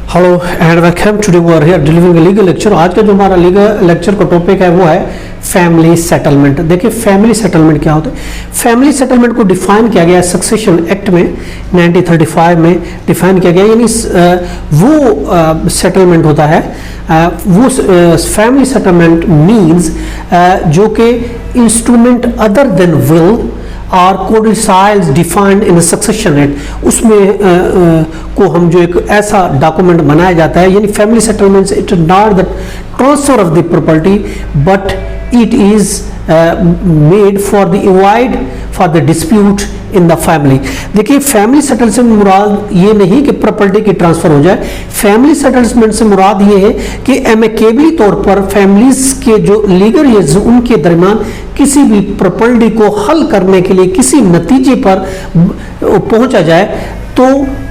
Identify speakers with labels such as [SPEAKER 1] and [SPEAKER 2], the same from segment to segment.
[SPEAKER 1] Hello and welcome. Today we are here delivering a legal lecture. आज का जो हमारा लीगल लेक्चर का टॉपिक है वो है फैमिली सेटलमेंट। देखिए फैमिली सेटलमेंट क्या होता है। फैमिली सेटलमेंट को डिफाइन किया गया है सक्सेशन एक्ट में 1935 में डिफाइन किया गया, यानी वो सेटलमेंट होता है, वो फैमिली सेटलमेंट मीन्स जो कि इंस्ट्रूमेंट अदर देन विल और कोडिसाइल्स डिफाइंड इन सक्सेशन एक्ट, उसमें को हम जो एक ऐसा डॉक्यूमेंट बनाया जाता है, यानी family settlement it is not the transfer of the property but it is made for the avoid for the dispute in the family. देखिए फैमिली सेटलमेंट से मुराद ये नहीं कि प्रॉपर्टी की ट्रांसफर हो जाए। फैमिली सेटलमेंट से मुराद ये है कि एमिकेबली तौर पर फैमिलीज के जो लीगल इयर्स उनके दरमियान किसी भी प्रॉपर्टी को हल करने के लिए किसी नतीजे पर पहुंचा जाए तो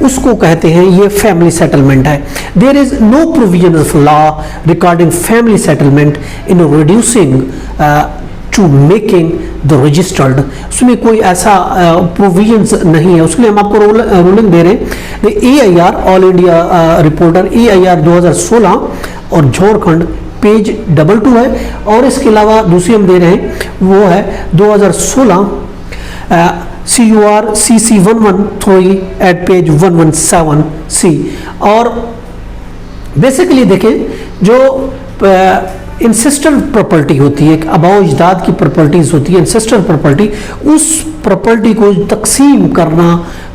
[SPEAKER 1] उसको कहते हैं ये फैमिली सेटलमेंट है। There is no provision of law regarding family settlement in reducing to making the registered. उसमें कोई ऐसा प्रोविजंस नहीं है। उसके लिए हम आपको रूलिंग दे रहे हैं AIR all India reporter AIR 2016 और झारखंड पेज 22 है, और इसके अलावा दूसरी हम दे रहे हैं वो है 2016 CUR CC 113 eight page 117C। और बेसिकली देखें जो इंसेस्टर प्रॉपर्टी होती है, अबाव इजदाद की प्रॉपर्टीज होती है, इंसेस्टर प्रॉपर्टी, उस प्रॉपर्टी को तकसीम करना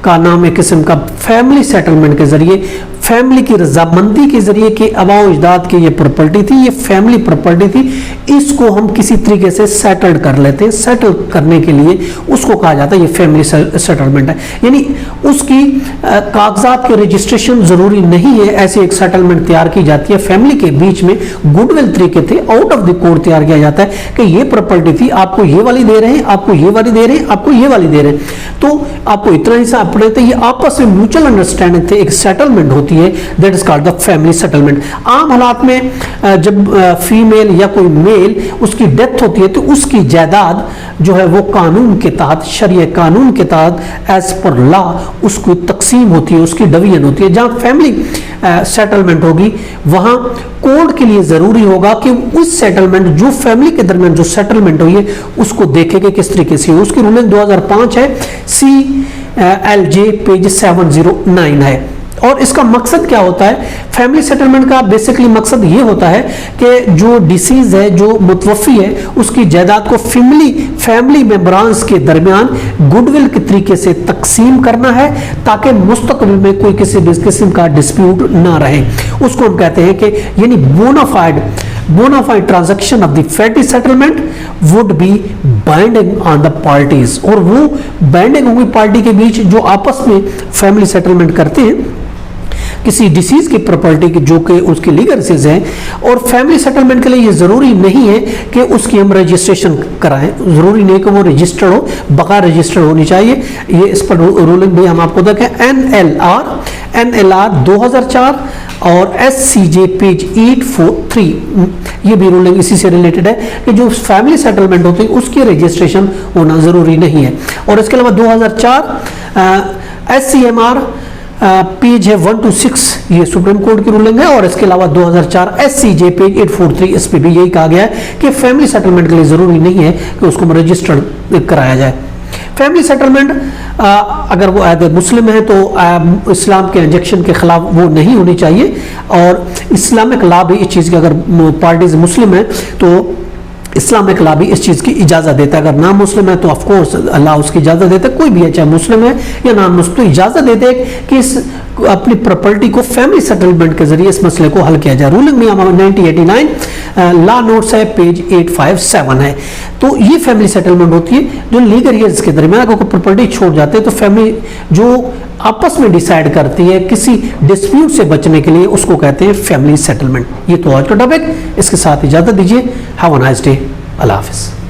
[SPEAKER 1] का नाम एक किस्म का फैमिली सेटलमेंट के जरिए, फैमिली की रजामंदी के जरिए कि अबाव इजदाद की ये प्रॉपर्टी थी, ये फैमिली प्रॉपर्टी थी, इसको हम किसी तरीके से सेटल्ड कर लेते हैं। सेटल करने के लिए उसको कहा जाता है ये फैमिली सेटलमेंट है। यानी उसकी कागजात के रजिस्ट्रेशन जरूरी नहीं है, ऐसी एक सेटलमेंट तैयार की जाती है फैमिली के बीच में, गुडविल तरीके थे, आउट ऑफ द कोर्ट तैयार किया जाता है कि ये प्रॉपर्टी थी, आपको ये वाली दे रहे हैं, आपको ये वाली दे रहे हैं, आपको ये वाली दे रहे हैं, तो आपको इतना हिस्सा अपने, तो ये आपस में म्यूचुअल अंडरस्टैंडिंग थे, एक सेटलमेंट होती है, that is called the family settlement. आम हालात में जब फीमेल या कोई मेल उसकी डेथ होती है तो उसकी जायदाद जो है वो कानून के तहत, शरीय कानून के तहत एज पर लॉ उसकी तकसीम होती है, उसकी डिवीजन होती है। जहां फैमिली सेटलमेंट होगी वहां कोर्ट के लिए जरूरी होगा कि उस सेटलमेंट जो फैमिली के दरमियान जो सेटलमेंट हुई है उसको देखे कि किस तरीके से। उसकी रूलिंग 2005 है, CLJ पेज 709 है। और इसका मकसद क्या होता है? फैमिली सेटलमेंट का बेसिकली मकसद ये होता है कि जो डिसीज है, जो मुतवफ़ी है, उसकी जायदाद को फैमिली मेंबरान्स के दरमियान गुडविल के तरीके से तकसीम करना है ताकि मुस्तकबिल में कोई किसी भी किस्म का डिस्प्यूट ना रहे। उसको हम कहते हैं कि यानी bona fide transaction of the family settlement would be binding on the parties, और वो बाइंडिंग होगी पार्टी के बीच जो आपस में फैमिली सेटलमेंट करते हैं किसी डिसीज की प्रॉपर्टी की जो कि उसकी लीगल रिसीज है। और फैमिली सेटलमेंट के लिए ये जरूरी नहीं है कि उसकी हम रजिस्ट्रेशन कराएं, जरूरी नहीं कि वो रजिस्टर्ड हो, बगैर रजिस्टर्ड होनी चाहिए। ये इस पर रूलिंग भी हम आपको देखें NLR 2004 और SCJ पेज 843, ये भी रूलिंग इसी से रिलेटेड है कि जो फैमिली सेटलमेंट होती है उसकी रजिस्ट्रेशन होना जरूरी नहीं है। और इसके अलावा 2004 SCMR पेज है 126, ये सुप्रीम कोर्ट की रूलिंग है। और इसके अलावा 2004 SCJ पेज 843, इस पे भी यही कहा गया है कि फैमिली सेटलमेंट के लिए जरूरी नहीं है कि उसको रजिस्टर्ड कराया जाए। फैमिली सेटलमेंट अगर वो अगर मुस्लिम है तो इस्लाम के इंजेक्शन के खिलाफ वो नहीं होनी चाहिए, और इस्लामिक लॉ भी इस चीज़ की, अगर पार्टीज मुस्लिम है तो इस्लामिक लॉ भी इस चीज़ की इजाज़त देता है। अगर नाम मुस्लिम है तो ऑफ कोर्स अल्लाह उसकी इजाज़त देता है, कोई भी है चाहे मुस्लिम है या नाम मुस्लिम, तो इजाज़त देते हैं कि इस अपनी प्रॉपर्टी को फैमिली सेटलमेंट के जरिए इस मसले को हल किया जाए। रूलिंग में 1989 लॉ नोट्स है पेज 857 है। तो ये फैमिली सेटलमेंट होती है जो लीगल ईयर्स के दरमियान अगर प्रॉपर्टी छोड़ जाते हैं तो फैमिली जो आपस में डिसाइड करती है किसी डिस्प्यूट से बचने के लिए, उसको कहते हैं फैमिली सेटलमेंट। ये तो आज का टॉपिक, इसके साथ इजाजत दीजिए। Have a nice day. Allah हाफिज़।